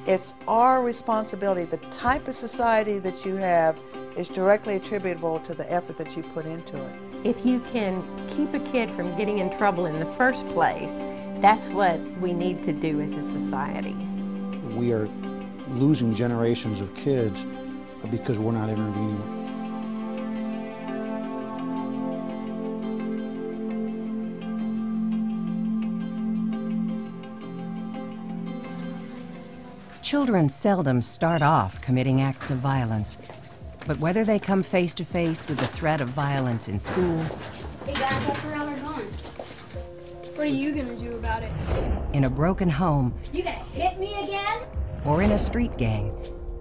It's our responsibility. The type of society that you have is directly attributable to the effort that you put into it. If you can keep a kid from getting in trouble in the first place, that's what we need to do as a society. We are losing generations of kids because we're not intervening. Children seldom start off committing acts of violence, but whether they come face to face with the threat of violence in school, hey guys, that's where they're going. What are you gonna do about it? in a broken home, You gonna hit me again? or in a street gang,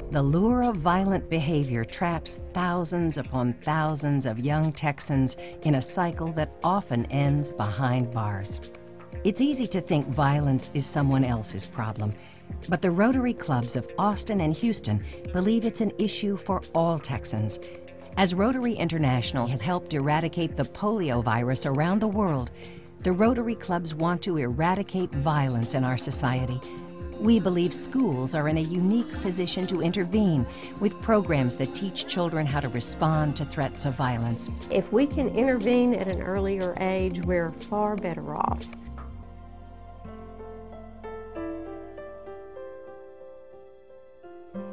the lure of violent behavior traps thousands upon thousands of young Texans in a cycle that often ends behind bars. It's easy to think violence is someone else's problem, but the Rotary clubs of Austin and Houston believe it's an issue for all Texans. As Rotary International has helped eradicate the polio virus around the world, the Rotary clubs want to eradicate violence in our society. We believe schools are in a unique position to intervene with programs that teach children how to respond to threats of violence. If we can intervene at an earlier age, we're far better off.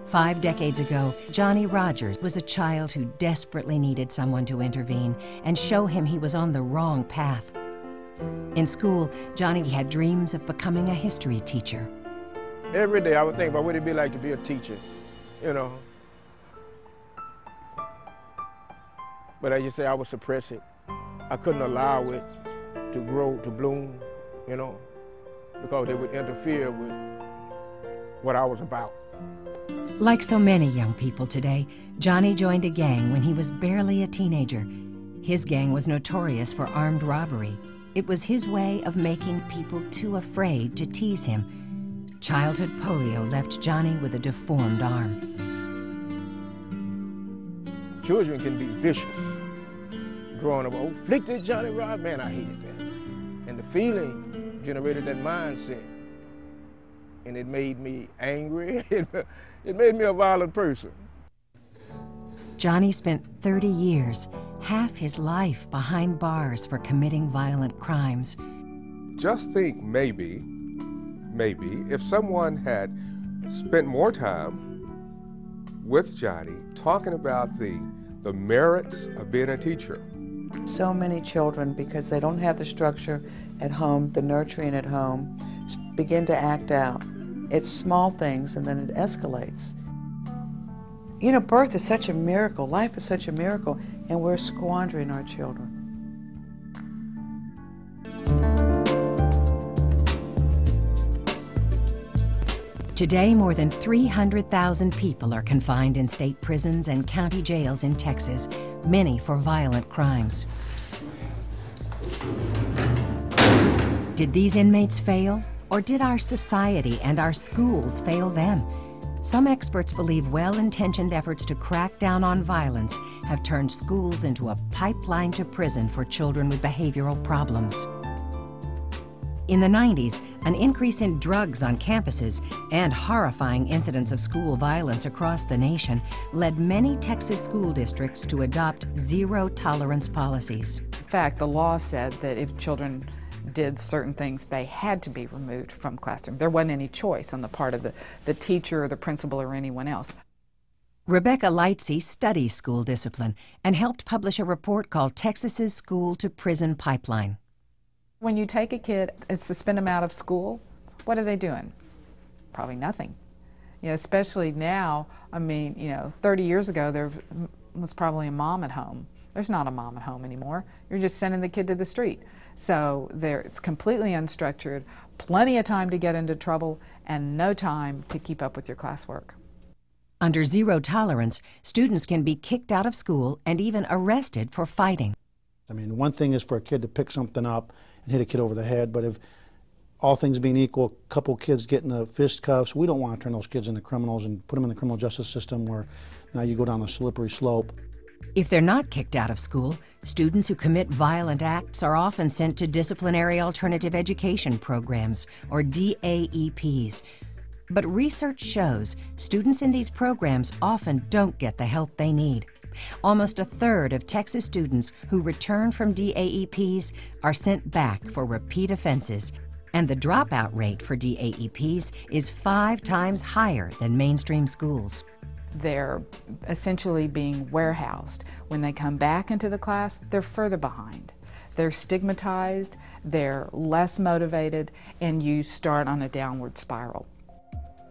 5 decades ago, Johnny Rogers was a child who desperately needed someone to intervene and show him he was on the wrong path. In school, Johnny had dreams of becoming a history teacher. Every day I would think about what it'd be like to be a teacher, you know. But as you say, I would suppress it. I couldn't allow it to grow, to bloom, you know, because it would interfere with what I was about. Like so many young people today, Johnny joined a gang when he was barely a teenager. His gang was notorious for armed robbery. It was his way of making people too afraid to tease him. Childhood polio left Johnny with a deformed arm. Children can be vicious. Growing up, oh, afflicted Johnny Rod, man, I hated that. And the feeling generated that mindset. And it made me angry. It made me a violent person. Johnny spent 30 years, half his life behind bars for committing violent crimes. Just think maybe if someone had spent more time with Johnny talking about the merits of being a teacher. So many children, because they don't have the structure at home, the nurturing at home, begin to act out. It's small things and then it escalates. You know, birth is such a miracle, life is such a miracle, and we're squandering our children. Today, more than 300,000 people are confined in state prisons and county jails in Texas, many for violent crimes. Did these inmates fail? Or did our society and our schools fail them? Some experts believe well-intentioned efforts to crack down on violence have turned schools into a pipeline to prison for children with behavioral problems. In the 90s, an increase in drugs on campuses and horrifying incidents of school violence across the nation led many Texas school districts to adopt zero-tolerance policies. In fact, the law said that if children did certain things, they had to be removed from classroom. There wasn't any choice on the part of the teacher or the principal or anyone else. Rebecca Lightsey studies school discipline and helped publish a report called Texas's School to Prison Pipeline. When you take a kid and suspend them out of school, what are they doing? Probably nothing. You know, especially now, I mean, you know, 30 years ago there was probably a mom at home. There's not a mom at home anymore. You're just sending the kid to the street. So it's completely unstructured, plenty of time to get into trouble, and no time to keep up with your classwork. Under zero tolerance, students can be kicked out of school and even arrested for fighting. I mean, one thing is for a kid to pick something up and hit a kid over the head, but if all things being equal, a couple kids get in the fistcuffs, we don't want to turn those kids into criminals and put them in the criminal justice system where now you go down the slippery slope. If they're not kicked out of school, students who commit violent acts are often sent to disciplinary alternative education programs, or DAEPs. But research shows students in these programs often don't get the help they need. Almost a third of Texas students who return from DAEPs are sent back for repeat offenses, and the dropout rate for DAEPs is 5 times higher than mainstream schools. They're essentially being warehoused. When they come back into the class, they're further behind. They're stigmatized, they're less motivated, and you start on a downward spiral.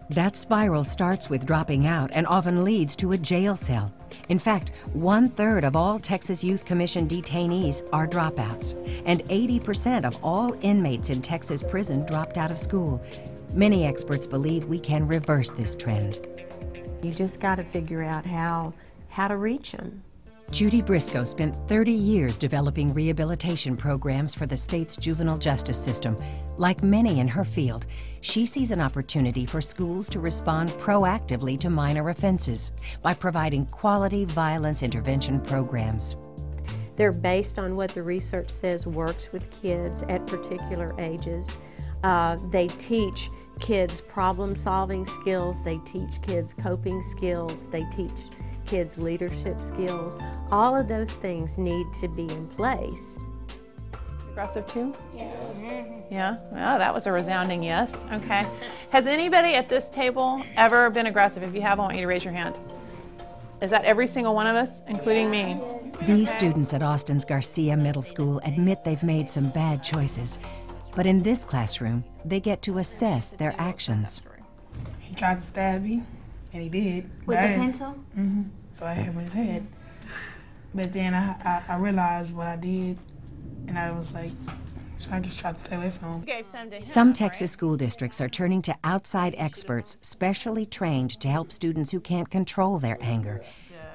That spiral starts with dropping out and often leads to a jail cell. In fact, 1/3 of all Texas Youth Commission detainees are dropouts, and 80% of all inmates in Texas prison dropped out of school. Many experts believe we can reverse this trend. You just got to figure out how to reach them. Judy Briscoe spent 30 years developing rehabilitation programs for the state's juvenile justice system. Like many in her field, she sees an opportunity for schools to respond proactively to minor offenses by providing quality violence intervention programs. They're based on what the research says works with kids at particular ages. They teach kids problem-solving skills, they teach kids coping skills, they teach kids leadership skills. All of those things need to be in place. Aggressive too? Yes. Yeah? Well, that was a resounding yes. Okay. Has anybody at this table ever been aggressive? If you have, I want you to raise your hand. Is that every single one of us, including me? These students at Austin's Garcia Middle School admit they've made some bad choices. But in this classroom, they get to assess their actions. He tried to stab me, and he did. With the pencil? Mm-hmm. So I hit him in his head. But then I realized what I did, and I was like, so I just tried to stay away from him. Some Texas school districts are turning to outside experts specially trained to help students who can't control their anger.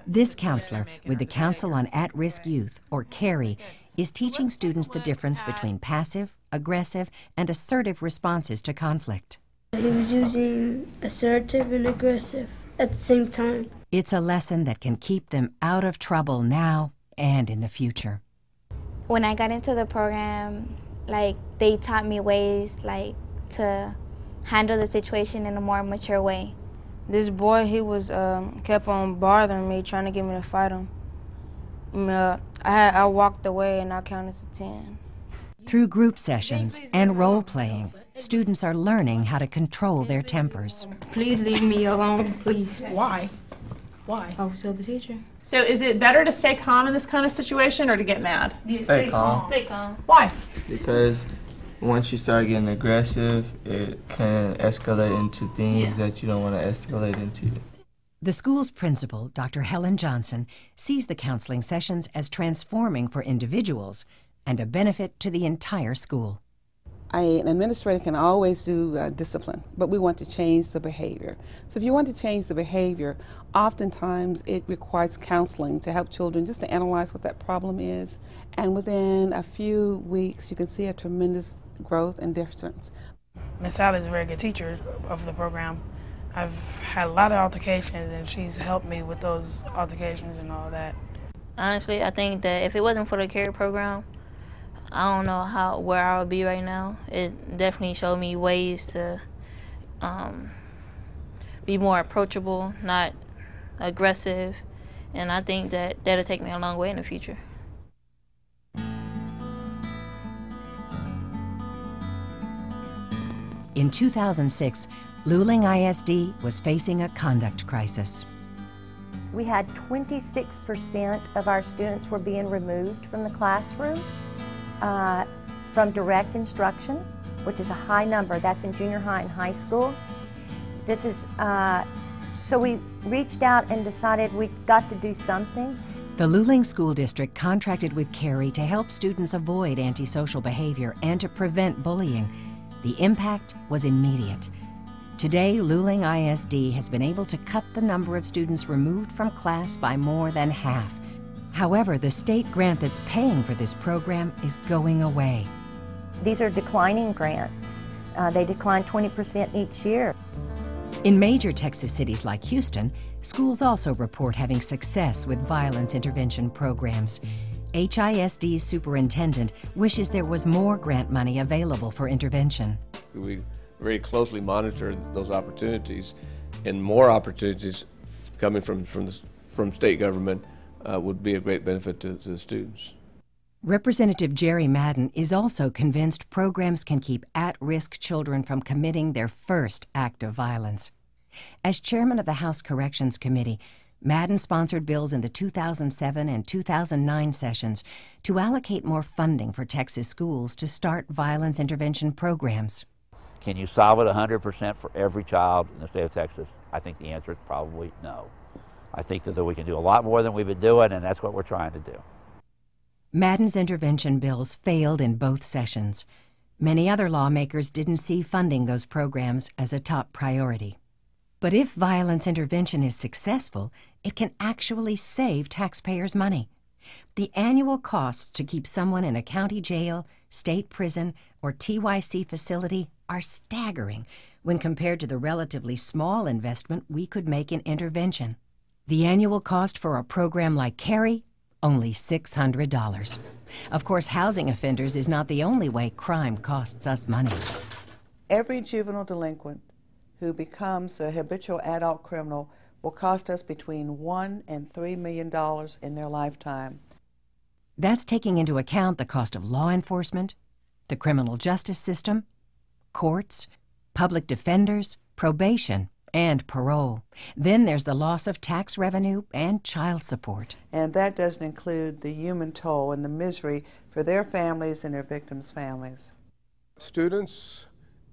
This counselor with the Council on At-Risk Youth, or CARI, is teaching students the difference between passive, aggressive, and assertive responses to conflict. He was using assertive and aggressive at the same time. It's a lesson that can keep them out of trouble now and in the future. When I got into the program, they taught me ways to handle the situation in a more mature way. This boy, he was kept on bothering me, trying to get me to fight him. I walked away and I counted to 10. Through group sessions and role-playing, students are learning how to control their tempers. Please leave me alone, please. Why? Why? I was the teacher. So is it better to stay calm in this kind of situation or to get mad? Stay calm. Stay calm. Why? Because once you start getting aggressive, it can escalate into things that you don't want to escalate into. The school's principal, Dr. Helen Johnson, sees the counseling sessions as transforming for individuals and a benefit to the entire school. An administrator can always do discipline, but we want to change the behavior. So if you want to change the behavior, oftentimes it requires counseling to help children just to analyze what that problem is. And within a few weeks, you can see a tremendous growth and difference. Miss Sally is a very good teacher of the program. I've had a lot of altercations, and she's helped me with those altercations and all that. Honestly, I think that if it wasn't for the CARI program, I don't know where I would be right now. It definitely showed me ways to be more approachable, not aggressive, and I think that that'll take me a long way in the future. In 2006, Luling ISD was facing a conduct crisis. We had 26% of our students were being removed from the classroom from direct instruction, which is a high number. That's in junior high and high school. This is, so we reached out and decided we've got to do something. The Luling School District contracted with CARI to help students avoid antisocial behavior and to prevent bullying. The impact was immediate. Today, Luling ISD has been able to cut the number of students removed from class by more than half. However, the state grant that's paying for this program is going away. These are declining grants. They decline 20% each year. In major Texas cities like Houston, schools also report having success with violence intervention programs. HISD's superintendent wishes there was more grant money available for intervention. We very closely monitor those opportunities, and more opportunities coming from state government would be a great benefit to the students. Representative Jerry Madden is also convinced programs can keep at-risk children from committing their first act of violence. As chairman of the House Corrections Committee, Madden sponsored bills in the 2007 and 2009 sessions to allocate more funding for Texas schools to start violence intervention programs. Can you solve it 100% for every child in the state of Texas? I think the answer is probably no. I think that we can do a lot more than we've been doing, and that's what we're trying to do. Madden's intervention bills failed in both sessions. Many other lawmakers didn't see funding those programs as a top priority. But if violence intervention is successful, it can actually save taxpayers money. The annual costs to keep someone in a county jail, state prison, or TYC facility are staggering when compared to the relatively small investment we could make in intervention. The annual cost for a program like Carry? Only $600. Of course, housing offenders is not the only way crime costs us money. Every juvenile delinquent who becomes a habitual adult criminal will cost us between $1 and $3 million in their lifetime. That's taking into account the cost of law enforcement, the criminal justice system, courts, public defenders, probation, and parole. Then there's the loss of tax revenue and child support. And that doesn't include the human toll and the misery for their families and their victims' families. Students,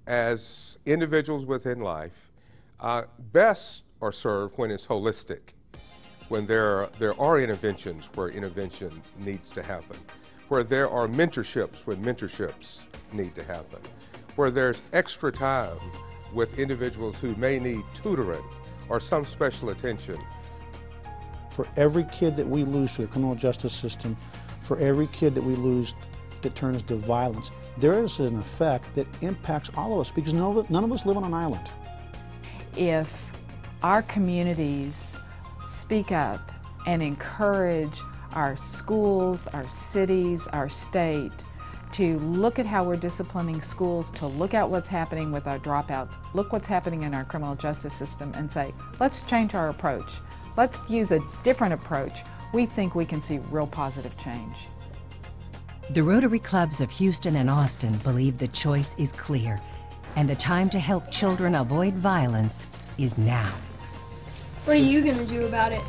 as individuals within life, best are served when it's holistic, when there are interventions where intervention needs to happen, where there are mentorships when mentorships need to happen, where there's extra time with individuals who may need tutoring or some special attention. For every kid that we lose to the criminal justice system, for every kid that we lose that turns to violence, there is an effect that impacts all of us because none of us live on an island. If our communities speak up and encourage our schools, our cities, our state to look at how we're disciplining schools, to look at what's happening with our dropouts, look what's happening in our criminal justice system and say, let's change our approach. Let's use a different approach. We think we can see real positive change. The Rotary Clubs of Houston and Austin believe the choice is clear, and the time to help children avoid violence is now. What are you going to do about it?